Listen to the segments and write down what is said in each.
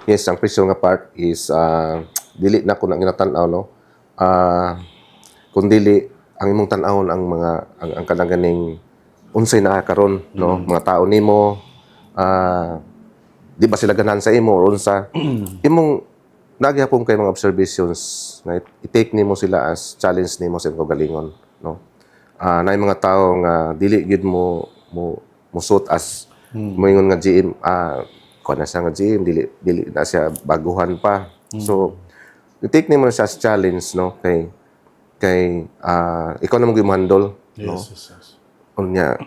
Yes, ang question nga part is dili na ko na ginatan-aw no. Kung dili ang imong tan-awon ang mga ang kanang ganing unsay naa karon no, mga tao nimo di ba sila ganahan sa imo or unsa imong nagyapon kay mga observations na i-take nimo sila as challenge nimo sa imong kagalingon no. Naay mga tao nga dili gid mo musot as moingon nga GM kuan na siya nga GM dili na siya baguhan pa. So i-take nimo na siya as challenge no kay ikaw na mo handle no. Yes. Unya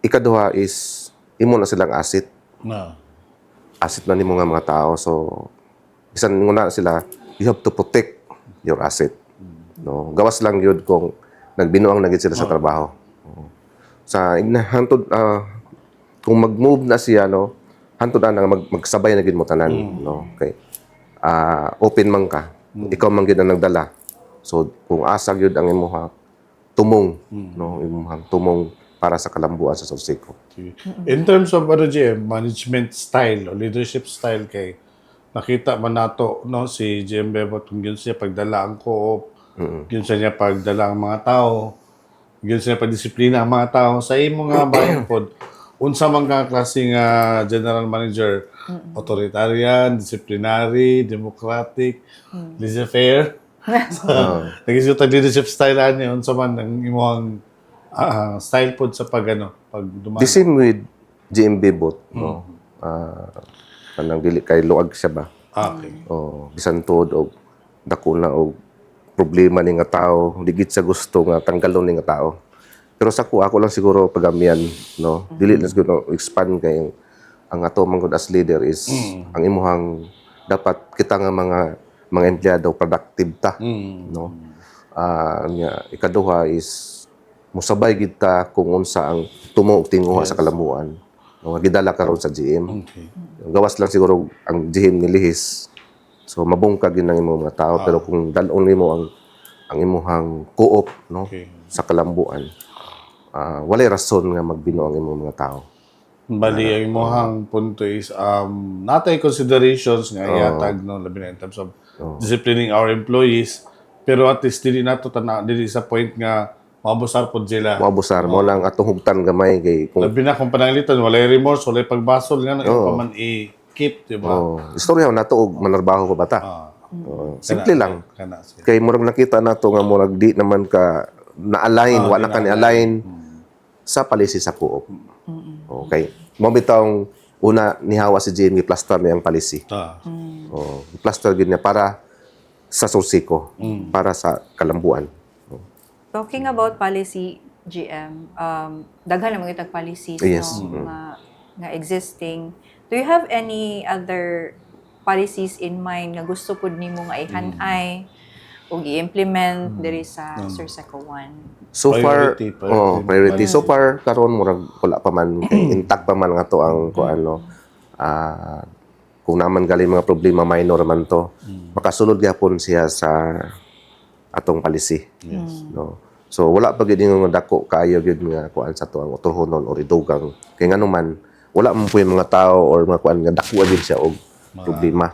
ikaduha is imo na silang asset. Asset na nimo nga mga tao. So bisan nguna sila, you have to protect your asset. No, gawas lang yun kung nagbinuang na gid sila sa trabaho. Sa hantod kung mag-move na siya no, hantod na magsabay na gid mo tanan no. Okay. Open man ka. Ikaw man gid ang nagdala. So kung asa gyud ang imong tumong no, imong tumong para sa kalambuan sa Sorseco. In terms of GM, management style o leadership style kay nakita man nato no si GM Bebot kung yun siya pagdala ang co-op, yun siya pagdala ang mga tao, yun siya pagdisiplina ang mga tao sa imo nga bayan pod. Unsa man ka klaseng general manager, authoritarian, disciplinary, democratic, laissez-faire. Nag-isip leadership style ani unsa man ang imong style pod sa pag dumaan. The same with GM Bebot no. Kanang dili kay luag siya ba. Okay. Bisan tuod og dako na og problema ni nga tao, digit sa gusto nga tanggalon ni nga tao. Pero sa ako lang siguro pagamian no. Dili na siguro expand kay ang ato man gud as leader is ang imuhang dapat kita nga mga empleyado productive ta no. Ikaduha is musabay gid ta kung unsa ang tumo og tinguha sa kalamuan. No, gidala karon sa GM. Okay. Gawas lang siguro ang GM nilihis. So mabungkag yun ang imong mga tao pero kung dalon nimo ang imuhang co-op no sa kalambuan. Walay rason nga magbino ang imong mga tao. Bali, ang imong punto is natay considerations nga ihatag no labi na in terms of disciplining our employees pero at least dili nato dili sa point nga mabusar pod sila. Mabusar mo lang atong hugtan gamay kay kung labi na kung pananglitan walay remorse walay pagbasol nga pa man i-keep di ba? Istorya nato og manarbaho ko bata. Simple lang. Kay murag nakita nato nga murag di naman ka na-align, wala ka ni-align sa policy sa co-op. Okay. Mo bitawng una nihawa si GM i-plaster niya ang policy. I-plaster gid niya para sa Sorseco, para sa kalambuan. Talking about policy, GM, daghan namang itag policies Yes. no, nga existing. Do you have any other policies in mind nga gusto pud nimo nga ihanay o i-implement diri sa Sorseco 1? So Priority, far, priority. So far, karon murag wala pa man, intact pa man nga to ang kuano. Kung naman galing mga problema minor man to, makasulod gyapon siya sa atong policy. No. So wala pa gid nga dako kaayo gid nga kuan sa to ang uturhonon or idugang. Kay ngano man wala man puy mga tao or mga kuan nga dako gid siya og problema.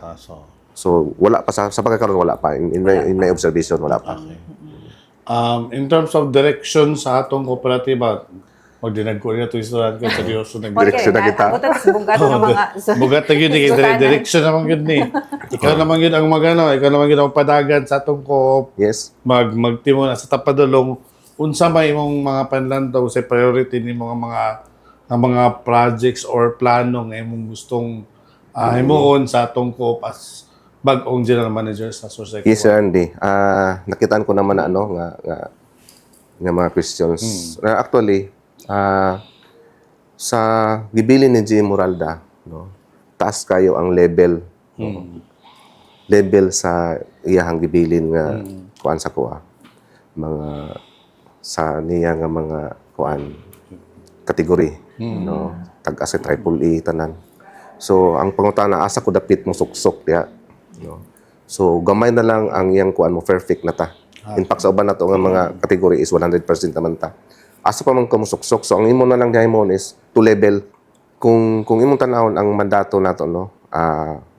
So wala pa sa pagkakaroon wala pa in my observation wala pa. In terms of direction sa atong kooperatiba, magdinag ko rin ito istoran ko seryoso Direksyon na kita. Bugat ng mga bugat na yun, direction naman yun ni. Ikaw naman yun ang ikaw naman yun ang padagan sa atong koop. Yes. Magtimo na sa tapadulong, unsa may imong mga panlantaw sa priority ni mga projects or plano nga imong gustong himuon sa atong koop as bag-ong general manager sa Sorseco. Yes, Sir Andy. Nakitaan ko naman na nga mga questions. Actually, sa gibilin ni G. Moralda, no, taas kayo ang level. No, level sa iyahang gibilin nga kuan sa kuha. Mga sa niya nga mga kuan kategory. No, tag-asa triple E tanan. So, ang pangutana, asa ko dapit mo suksok diya. No. So, gamay na lang ang iyang kuan mo, perfect na ta. In fact, sa uban na to nga mga category is 100% naman ta. Asa pa man ka musuksok. So, ang imo na lang dihay mo is to level. Kung imong tanawon ang mandato nato no,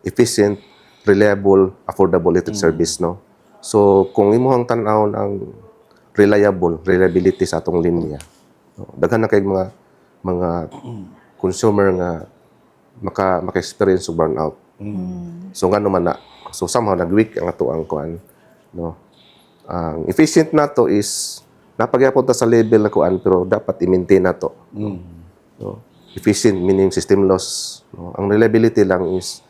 efficient, reliable, affordable electric service, no? So, kung imuhang tanaw ng reliability sa atong linya, no? Daghan na kay mga consumer nga maka-experience og burnout. So, nga naman na. So, somehow, nag-weak ang ato ang kuan, no? Ang efficient na to is napagyapon ta sa level na kuan pero dapat i-maintain na to. No? Efficient meaning system loss. No? Ang reliability lang is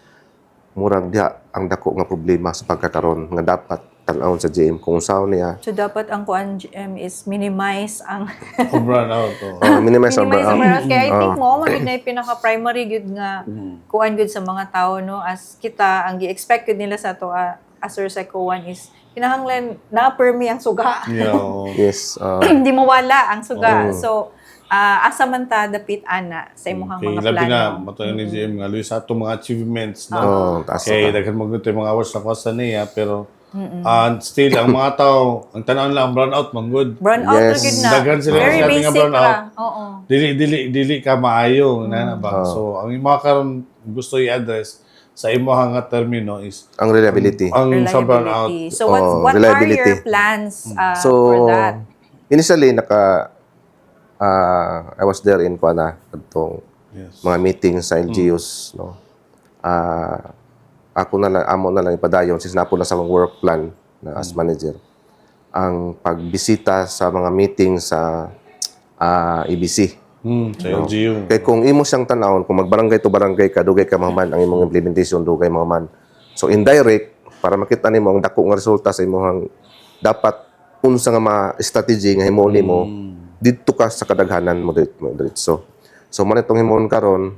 murag diha ang dako nga problema sa pagkakaroon nga dapat tan-awon sa GM kung saan niya So, dapat ang kuan GM is minimize ang Kung burn out. minimize ang minimize ang burnout. burnout. Kaya I think mo, magid na yung pinaka-primary good nga kuan good sa mga tao, no? As kita, ang gi-expect good nila sa to as Surseco 1 is kinahanglan na-permi ang suga. Yeah. Yes. Hindi mawala ang suga. So, asa man ta dapit ana sa imong mga Labi na, plano. matayo ni GM nga, Luis, ato mga achievements, no? Taas Kaya daghan magpunta yung mga hours na kwasa niya, pero still, ang mga tao, ang tanaw lang, burnout, manggod. Burnout Yes. ra gid na. Daghan sila Very sinabi nga basic burnout. ra. Oo. Dili ka maayo, na ba? So, ang mga karon gusto i-address sa imo nga termino is ang reliability. ang sa burnout. Reliability. So, what are reliability. your plans So, for that? initially I was there in kuana adtong Yes. mga meetings sa LGUs, no. Ako na lang amo na lang ipadayon since napo na sa akong work plan na as manager. Ang pagbisita sa mga meetings sa EBC. Sa LGU. Kaya kung imo siyang tanawon, kung magbarangay to barangay ka, dugay ka mahuman ang imong implementation, dugay mahuman. So indirect, para makita nimo ang dako nga resulta sa imong dapat unsa nga mga strategy nga himuon nimo didto ka sa kadaghanan mo diretso. So man itong himuon karon,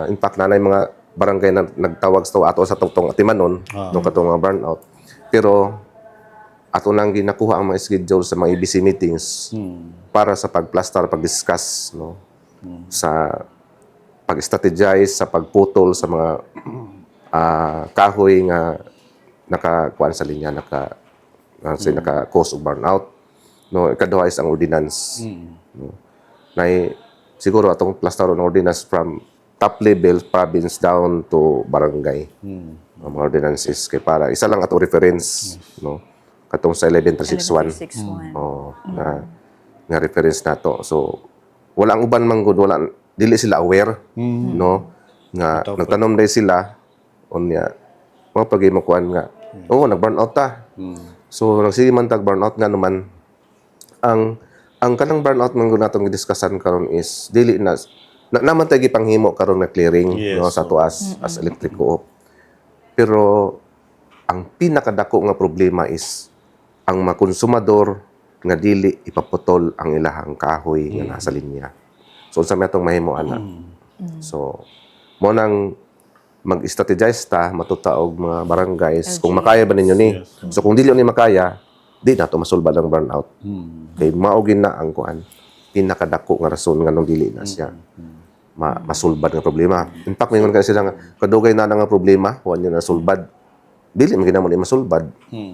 in fact nanay mga barangay na nagtawag sa ato sa tungtong atimanon nung katong mga burnout. Pero ato nang ginakuha ang mga schedule sa mga EBC meetings para sa pag-plaster, pag-discuss, no? Sa pag-strategize, sa pagputol sa mga kahoy nga nakakuan sa linya, naka-cause of burnout. No, ikaduha is ang ordinance. No? Siguro atong plaster on ordinance from top level, province down to barangay. Ang mga ordinances kay para isa lang ato reference, no? Katong sa 11361. 1161. Nga reference nato. So wala ang uban man gud, wala dili sila aware, no? Nga nagtanom dai sila unya mga paghimakuan nga. Nag-burnout ta. So nagsige man tag burnout nga naman ang kanang burnout man gud natong gidiskussan karon is dili na naman tay gipanghimo karon na clearing, Yes, no, sa tuas as electric co-op. Pero ang pinakadako nga problema is ang mga konsumador nga dili ipaputol ang ilahang kahoy nga nasa linya. So unsa may atong mahimuan na. So mo nang mag-strategize ta matuta og mga barangays kung makaya ba ninyo ni. So kung dili ni makaya, di nato masulbad ang burnout. Kay maugin na ang kuan pinakadako nga rason nga nung dili na siya masulbad nga problema. In fact, mingon ka sila nga kadugay na nga problema, kuan nyo na sulbad. Dili man ginamon ni masulbad.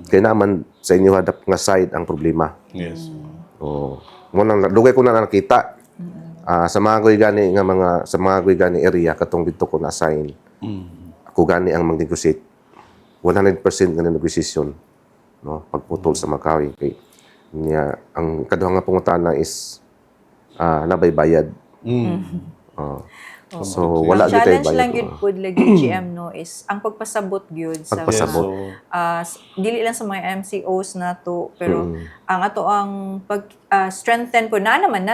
Kay naman sa inyo hadap nga side ang problema. Yes. Mo nang dugay ko na nakita. Sa mga guy gani area katong dito ko na-assign. Ako gani ang mag-negotiate. 100% nga negotiation, no, pagputol sa makawi kay niya ang kaduha nga pangutana is nabay bayad. So wala gyud tay Challenge lang bayad. gyud pud lagi GM no is ang pagpasabot gyud sa Pagpasabot. dili lang sa mga MCOs na to pero ang ato ang pag strengthen po na naman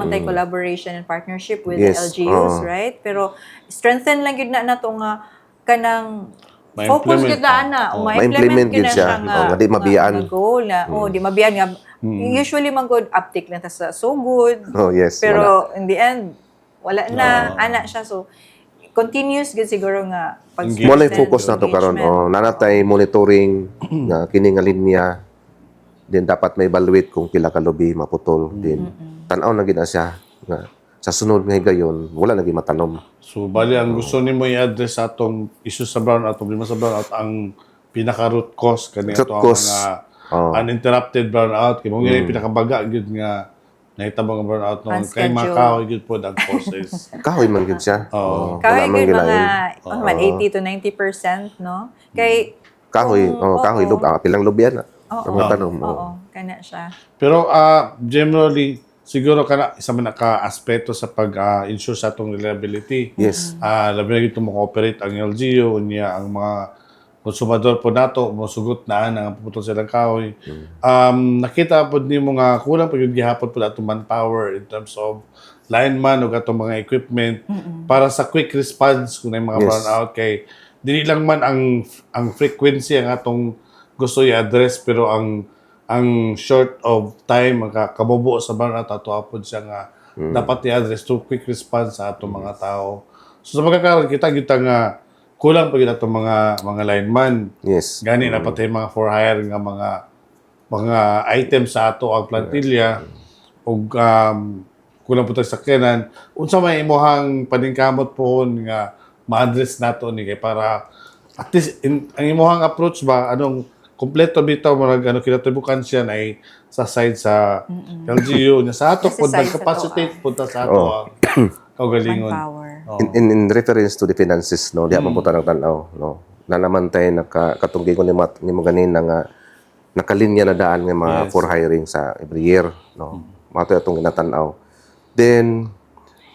tay collaboration and partnership with the Yes, LGUs, right? Pero strengthen lang gyud na to nga kanang Ma-implement focus gyud pa. na Ma-implement gyud gyud siya. Nga di mabiyaan. nga goal na di mabiyaan nga usually man good uptick lang ta sa so good Yes. pero in the end wala na ana siya so continuous gud siguro nga Mo na focus na to karon. Nanatay monitoring nga kini nga linya. Then dapat may evaluate kung pila ka lubi maputol. Then tan-aw na gid na siya nga sa sunod nga higayon wala na gid matanom. So, bali, ang gusto ni mo i-address sa atong issue sa burnout, problema sa burnout, ang pinaka-root cause kanina Root to ang cause. mga uninterrupted burnout. Kaya mo yung pinakabaga, good nga Nahitabo nga burnout noon. On Kay schedule. Macau, yun po ang causes. Kahoy man gyud siya. Oo. Kaya Wala man good mga, gilain. ano man, 80 to 90%, no? Kay, Kahoy, Oo, kahoy oo. lub, pilang lubyan na. oo, Ang tanong mo. oo, kana siya. Pero generally, siguro kana isa man naka-aspeto sa pag-insure sa atong reliability. Yes. Labi na gito mo-cooperate ang LGU, unya ang mga konsumador po nato, musugot na ang puputol silang kahoy. Nakita po ni mo nga kulang pa yung gihapon po atong manpower in terms of lineman o atong mga equipment para sa quick response kung may mga Yes. brownout kay dili lang man ang frequency ang atong gusto i-address pero ang short of time magkakabubo sa brownout ato apod siya nga dapat i-address to quick response sa atong mga tao. So sa magkakaroon kita nga kulang pa gid atong mga lineman. Yes. Gani na pati mga for hire nga mga items sa ato ang plantilla ug kulang po tayo sa sakyanan. Unsa may imuhang paningkamot po nga ma-address nato ni kay para at least ang imuhang approach ba anong kompleto bitaw marag kinatubukan siya na ay sa side sa LGU nya sa ato Sa pud side sa nagcapacitate punta sa ato ang kaugalingon. Manpower. In reference to the finances, no, di ako mapunta ng tanaw, no. Na naman tayo katunggi ko ni mo ganina nga nakalinya na daan nga mga Yes. for hiring sa every year, no. Mato atong ginatanaw. Then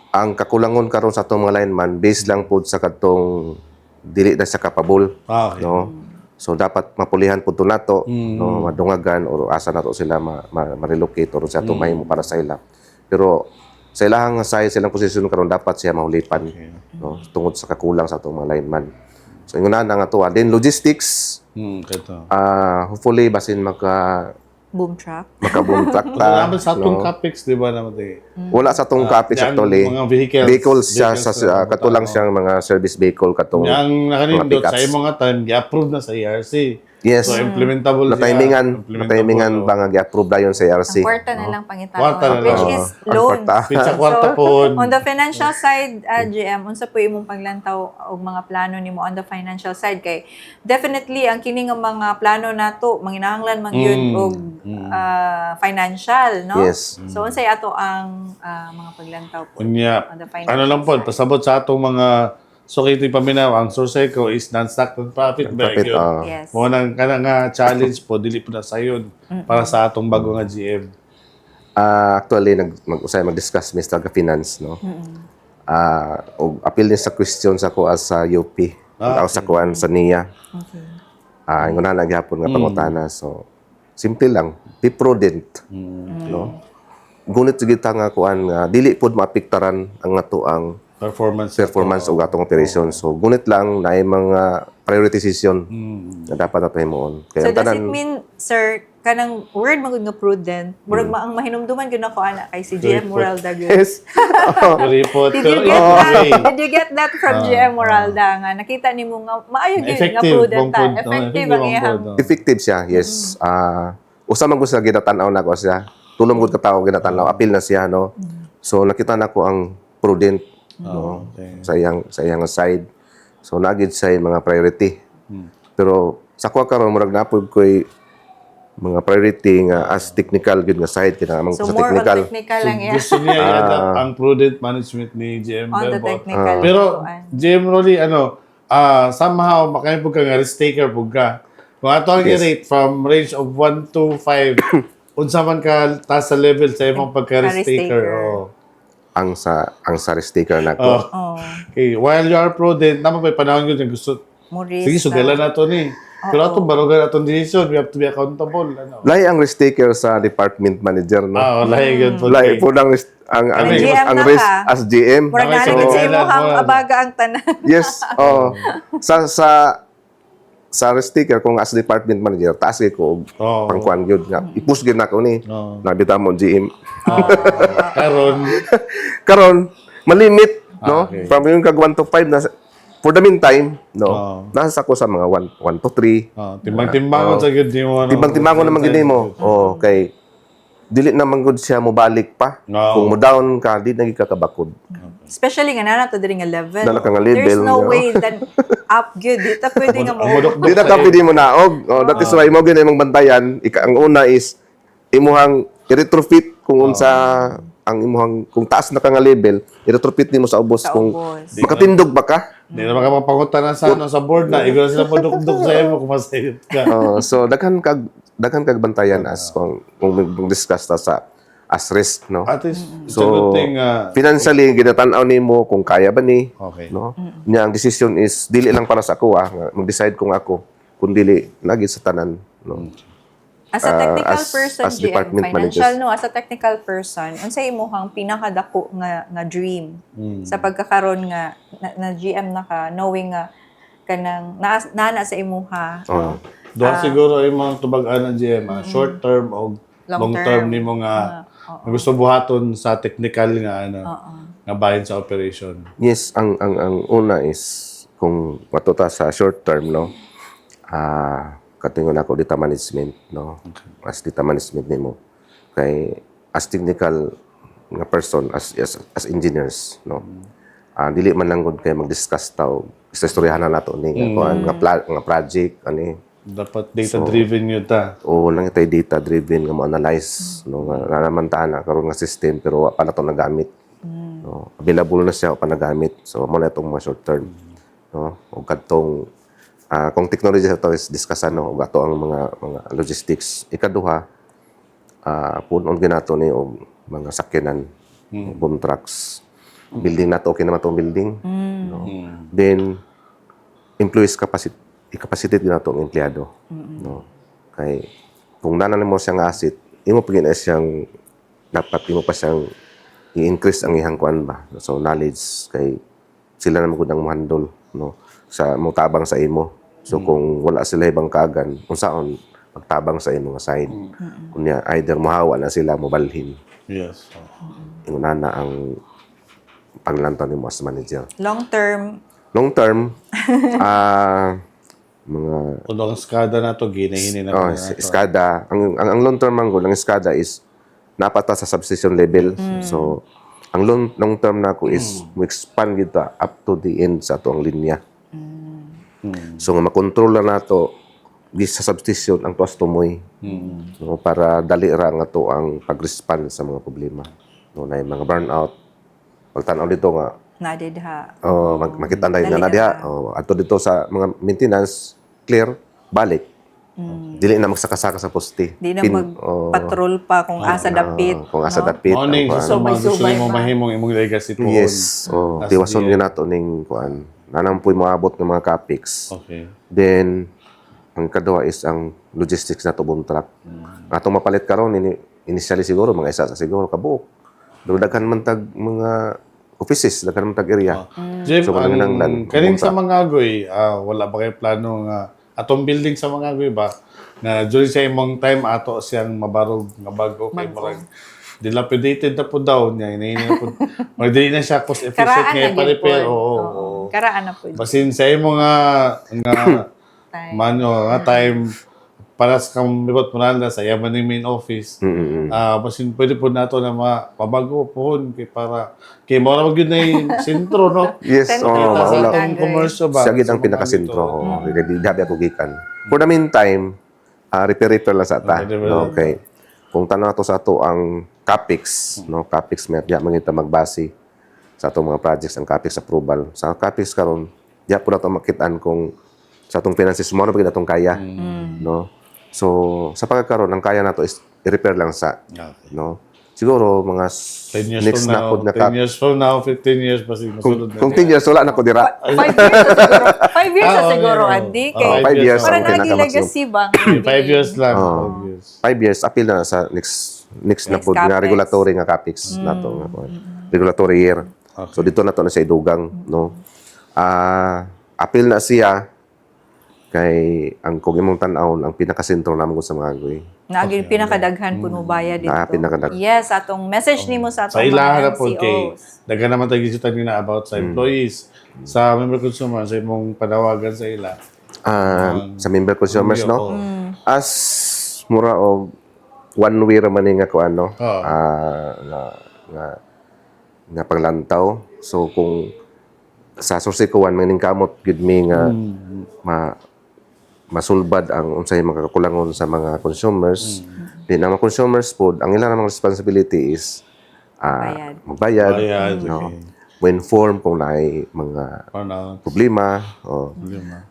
ang kakulangon karon sa atong mga lineman based lang pud sa katong dili na siya capable, Okay. no. So dapat mapulihan pud to nato, no, madungagan or asa nato sila ma-relocate or sa atong mahimo para sa ila. Pero sa ilahang side, silang posisyon karon dapat siya mahulipan, no, tungod sa kakulang sa atong mga lineman. So ingon na nga to. Then logistics, Kato. hopefully basin Boom truck. maka-boom truck Wala ta. naman sa atong no? capex, di ba naman Wala sa atong capex yang actually. mga vehicles. Vehicles siya sa Vehicles na katulang mga siyang mga service vehicle katong Yang nakanindot pickups. sa imong nga time, gi-approve na sa ERC. yes. So, implementable Na timingan ba nga gi-approve na yun sa Ang ERC. kwarta na lang pangitaon. Kwarta na Which lang. is Ang loan. kwarta. Pinsa kwarta po. On the financial side, GM, unsa po imong paglantaw og mga plano nimo on the financial side kay definitely ang kini nga mga plano nato manginahanglan man gyud og financial, no? Yes. So unsay ato ang mga paglantaw po Unya, on the financial ano lang po, side? pasabot sa atong mga sukiti paminaw, ang Sorseco is non-stock non-profit ba? Profit, Yun. Yes. Mo nang kana nga challenge po, dili po na sayon para sa atong bago nga GM. Actually, mag-discuss Mr. Finance, no? Og appeal din sa question sa ko as sa UP. Tao sa kuan sa NIA. Okay. Ingon na nagyapon nga pangutana. So, simple lang. Be prudent. No? Gunit sige ta nga kuan nga dili pod maapektaran ang ato ang performance og atong operation. So, gunit lang na mga prioritization na dapat nato himuon. So ang does it mean, sir, kanang word magud nga prudent, murag ang mahinumduman gyud nako ana kay si GM Moralda gyud. Yes. Report. Did you get that? Did you get that from GM Moralda nga nakita nimo nga maayo gyud nga Effective, prudent ta. bangkod, Effective no? ang iyang. Effective siya, yes. Usa man ko sa ginatanaw na ko siya. Tulong gud ka tawo ginatanaw, appeal na siya, no. So nakita na ko ang prudent, no, okay. sa iyang side. So nagid sa mga priority. Pero sa ko karon murag napod koy mga priority nga as technical gud nga side kinahanglan So sa more on technical. technical lang iya. Gusto niya i-adapt ang prudent management ni GM On the Bebot. technical. Pero tuan. GM Rolly, somehow makain po ka nga risk taker po ka. Kung ato ang Yes. i-rate from range of 1 to 5, unsa man ka taas sa level sa imong pagka-risk Risk taker. taker. Oh. ang sa risk taker nako. Oh, Okay, while you are prudent, naman may panahon yun yung gusto. mo risk. Sige, sugalan na to ni. Pero atong barugan atong decision, we have to be accountable. Ano? Lahi ang risk taker sa department manager, no. Lahi yun po. Lahi po ang ang GM ang na risk ka. as GM. Murag Okay, nalagid so- sa imo hang Wala. abaga ang tanan. Yes. Sa risk taker kung as department manager, taas kay ko og Oo. pangkuan gyud nga. I-push gyud nako ni. Oo. Nabita mo GM. Karon, Karon malimit, no? Okay. From yung kag 1 to 5 na for the meantime, no. Oo. Nasa ko sa mga 1 to 3. timbang-timbangon sa gud mo. ano, Timbang-timbangon naman gid mo. Oh, kay dili naman gud siya mobalik pa. Oo. Kung mo down ka, di na gid ka kabakod. Especially nga nana to diri nga level. Nana ka nga level, There's no no? way that up good. Di ta pwede nga mo. Di na ka pwede mo naog. Oh, that is why mo gyud imong bantayan. Ang una is imuhang i-retrofit kung unsa ang imong kung taas na ka nga level, i-retrofit nimo sa ubos Sa kung ubos. makatindog ba ka. Hindi na makapapangutan na sa, sa board na. Ikaw na sila padukduk sa iyo kung masayot ka. So daghan kag bantayan as kung discuss ta sa as risk, no. At least, it's a So, good thing. financially ginatan-aw nimo kung kaya ba ni, Okay. no. Nya ang decision is dili lang para sa ako nga mag-decide kung ako kun dili lagi sa tanan, no. As a technical as- person, as GM, department financial, managers. no, as a technical person, unsay imong pinakadako nga dream sa pagkakaroon nga na GM naka, knowing nga kanang nana sa imuha. Oh. Doon siguro yung mga tubag-an ng GM, short term o long term ni mo nga gusto buhaton sa technical nga nga bahin sa operation. Yes, ang una is kung matuta sa short term, no. Katingon ako data management, no. As data management nimo. Kay as technical nga person as engineers, no. Dili man lang gud kay mag-discuss taw sa istoryahan na nato ni nga project ani Dapat data-driven yun ta. o lang itay data driven nga mo analyze no nga naman ta na karon nga system pero wa pa nato nagamit. No, available na siya o pa nagamit. So mo na itong mga short term, no. O kadtong kung technology sa to is discussan no og ato ang mga logistics. Ikaduha punon ginato ni og mga sakyanan, boom trucks. Building nato okay naman tong building. No. Then employees capacity ginato ang empleyado. No. Kay kung nanan mo siyang asset, imo pagin siyang dapat imo pa siyang i-increase ang ihang kuan ba. So knowledge kay sila na magud ang handle, no, sa mutabang sa imo. So kung wala sila ibang kaagan, unsaon magtabang sa imo nga side. Kunya either mahawa na sila mobalhin. Yes. Inguna na ang paglantaw nimo as manager. Long term, Long term, mga Kung ang SCADA na to, ginahinin na SCADA. Ang long term ang goal ng SCADA is napata sa substation level. So ang long term na ko is mo-expand kita up to the end sa ato ang linya. So nga makontrol na nato di sa substation ang tuwas tumoy. No, para dali ra nga to ang pag-respond sa mga problema. No, na mga burnout. Pagtanaw dito nga nadidha. makita na yun na diha. Ato dito sa mga maintenance, clear, balik. Dili na magsakasaka sa poste. Di na magpatrol pa kung asa dapit. Kung asa no? dapit. Morning, ang so kuan. gusto Subay-subay mo ba? mahimong imong legacy po. Yes. As Tiwason the- yun nato ning kuan. Nanang po'y maabot ng mga capex. Okay. Then, ang kadua is ang logistics na to boom truck. Atong mapalit karon initially siguro mga isa sa siguro kabuok. Daghan man tag mga offices, daghan man tag area. Jim, So, ang kinahanglan, kaning sa pumunta. mga agoy, wala ba kayo plano nga atong building sa mga agoy ba na during sa imong time ato siyang mabarog nga bago kay marag dilapidated na po daw niya inaini na po magdili na siya cost efficient Karaan nga na pa-repair. gyud po. Oo. Karaan na po. Basin sa imo nga Time. nga time para sa kamibot mo na sa yaman ni main office. Basin pwede po nato na mapabago po kay para kay mo na magyud na yung sentro no. Yes, Sentro. maula. Sa Maula. atong commercial ba? Siya gid ang Sa mga pinakasentro. dito. Kaya di dabi ako gikan. For the meantime, repair lang sa ta. Repair No, lang. okay. Kung tanong nato sa ato ang CAPEX, no, CAPEX may diya mangita magbase sa atong mga projects ang CAPEX approval. Sa CAPEX karon, diya po nato makitaan kung sa atong finances mo na ba atong kaya, no. So, sa pagkakaroon ang kaya nato is i-repair lang sa, Okay. no. Siguro mga 10 years next from na now, pod na 10 years from now, 15 years pa siguro masulod na. kung 10 years wala na ko dira. 5 years na siguro. 5 years na okay, siguro, oo. Andy. Oo, Kay, 5 years para ang naging pinaka-maximum. legacy ba? 5 years lang. Oo. 5 years. 5 years appeal na sa next na Next pod nga CAPEX. regulatory nga CAPEX nato nga po. Regulatory year. Okay. So dito na to na sa idugang, no. Appeal na siya kay ang kung imong tan-aw ang pinakasentro namon sa mga agoy. Naging pinakadaghan puno bayad dito. pinakadaghan. Yes, atong message nimo sa Sa atong ilahan na mga po kay NCOs. daga naman tayo gisutan nila about sa employees, sa member consumer, sa imong panawagan sa ila. Sa member consumers, no. Oo. As mura og one way ra man nga kuan, no. Oo. Nga paglantaw. So kung sa sursikuan maning kamot gid mi nga masulbad ang unsay mga kakulangon sa mga consumers Di na mga consumers food, ang ilang namang responsibility is magbayad, Bayad, no? okay. Mo-inform kung naay mga Ano? problema, o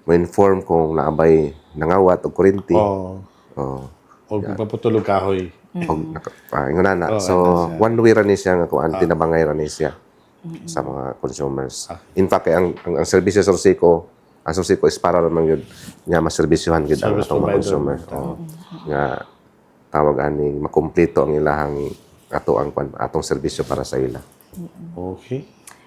mo-inform kung naabay nangawat o kurinti. Oh. O, O kung paputulog kahoy. ingon na. So, one way ra ni siya nga kung tinabangay ra ni siya sa mga consumers. In fact, ang services sa Surseco, ang Surseco is para naman yun nga maservisyohan gid ang Service atong mga provider. consumer. Nga tawag ani makumpleto ang ilahang atong serbisyo para sa ila. Okay.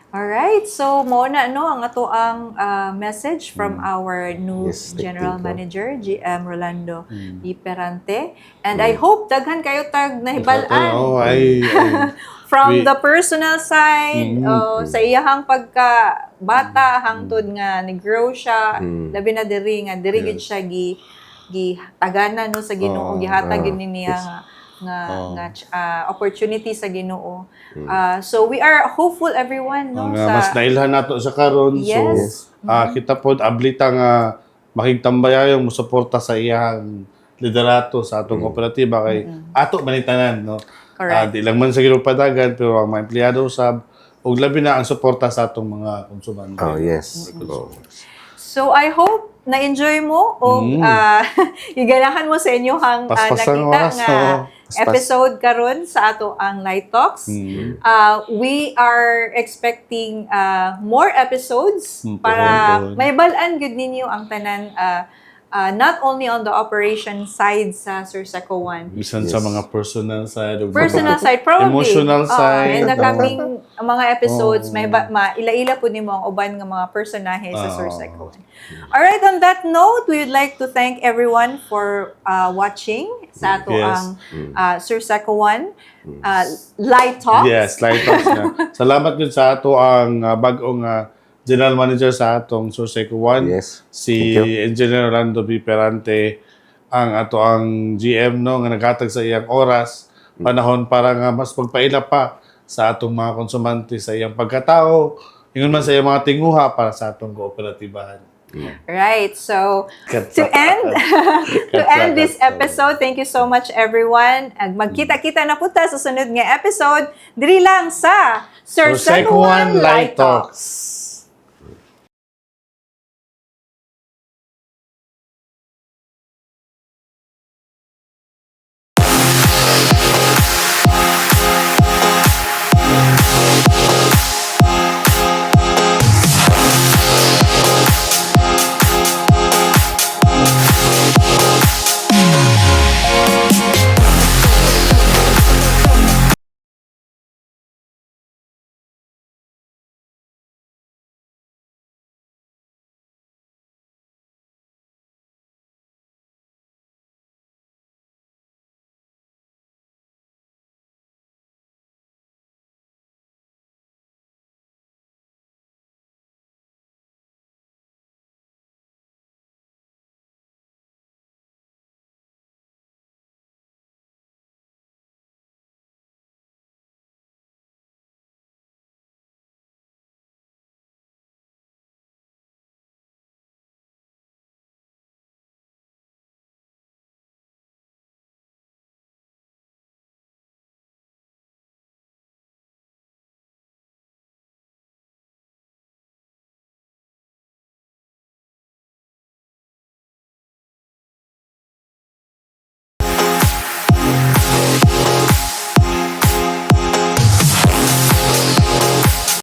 Alright, so mo na no ang ato ang message from our new Yes, General thank you. Manager GM Rolando Iperante, and I hope daghan kayo tag nahibalan Oh, from we- the personal side, sa iyahang pagka bata hangtod nga ni-grow siya, labi na diri nga diri gid siya gi tagana no sa Ginoo, gihatag gid niya nga opportunity sa Ginoo. So we are hopeful everyone no Nga mas nailhan nato sa karon. Yes. So kita pod ablita nga makigtambayayong musuporta sa iyang liderato sa atong kooperatiba kay ato manitanan no. Correct. Di lang man sa ginupadagan pero ang mga empleyado usab ug labi na ang suporta sa atong mga konsumante. Oh, yes. Oh. So I hope na-enjoy mo o iganahan mo sa inyohang Paspas ang nakita oras, nga Paspas. episode karon sa ato ang Light Talks. We are expecting more episodes para may balaan gud ninyo ang tanan not only on the operation side sa Surseco 1. Bisan sa mga personal side ug Personal side, probably. emotional side. In the coming mga episodes, may ila-ila po nimo ang uban nga mga personahe sa Surseco. Alright, on that note, we would like to thank everyone for watching sa ato Yes. ang Surseco 1 Light Talks. Yes, Light Talks nga. Salamat yun sa ato ang bag-ong General Manager sa atong Surseco 1. Yes. Si Thank you. Engineer Rolando B. Perante, ang ato ang GM no nga naghatag sa iyang oras, panahon para nga mas magpaila pa sa atong mga konsumante sa iyang pagkatao, ingon man sa iyang mga tinguha para sa atong kooperatibahan. Right. So Cut to end this cut. episode, thank you so much everyone. Ag magkita-kita na puta sa sunod nga episode diri lang sa Surseco 1 Light Talks.